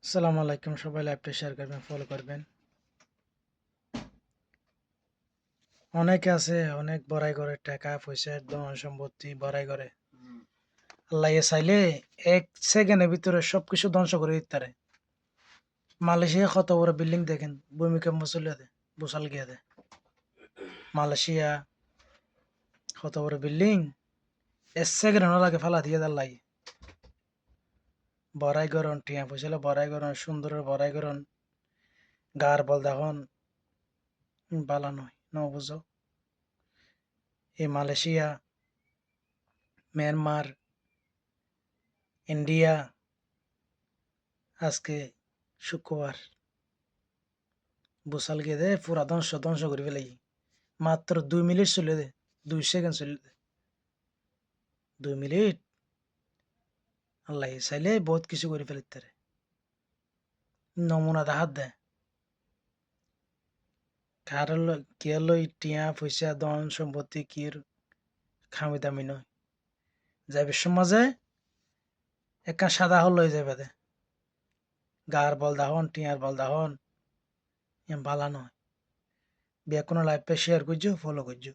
আসসালামু আলাইকুম, সবাই লাইভটা শেয়ার করবেন, ফলো করবেন। অনেকে আছে অনেক বড়াই করে, টাকা পয়সা ধন সম্পত্তি বড়াই করে। আল্লাহ চাইলে 1 সেকেন্ডের ভিতরে সবকিছু ধ্বংস করে দিতে পারে। মালয়েশিয়া কত বড় বিল্ডিং দেখেন, ভূমিকম্প চলে দেয়, বুসাল গিয়ে দেয়। মালয়েশিয়া কত বড় বিল্ডিং, 1 সেকেন্ড লাগে ফালা দিয়ে দেয়। আল্লাহ বড়াই করন, টিয়া পয়সা বড়াই করন, সুন্দর বড়াই করন, গার বল দেখুন বালা নয় ন বুঝো। এই মালয়েশিয়া, মিয়ানমার, ইন্ডিয়া আজকে শুক্রবার বুসাল গিয়ে দে পুরা ধ্বংস ধ্বংস করে ফেলাই। মাত্র 2 মিনিট চলে দে, 2 সেকেন্ড চলে দে, 2 মিনিট। আল্লাহ চাইলে বহুত কিছু করে ফেলিতে পারে। নমুনা হাত দেয় কার কে লই টিয়া পয়সা ধন সম্পত্তি কির খামি দামি নয়। যাবে সমাজে একা সাদা হল হয়ে যাবে দে, গার বল দাহন টিয়ার বল দাহন বালা নয়। বিয়া কোনো লাইফে শেয়ার করছো, ফলো করছো।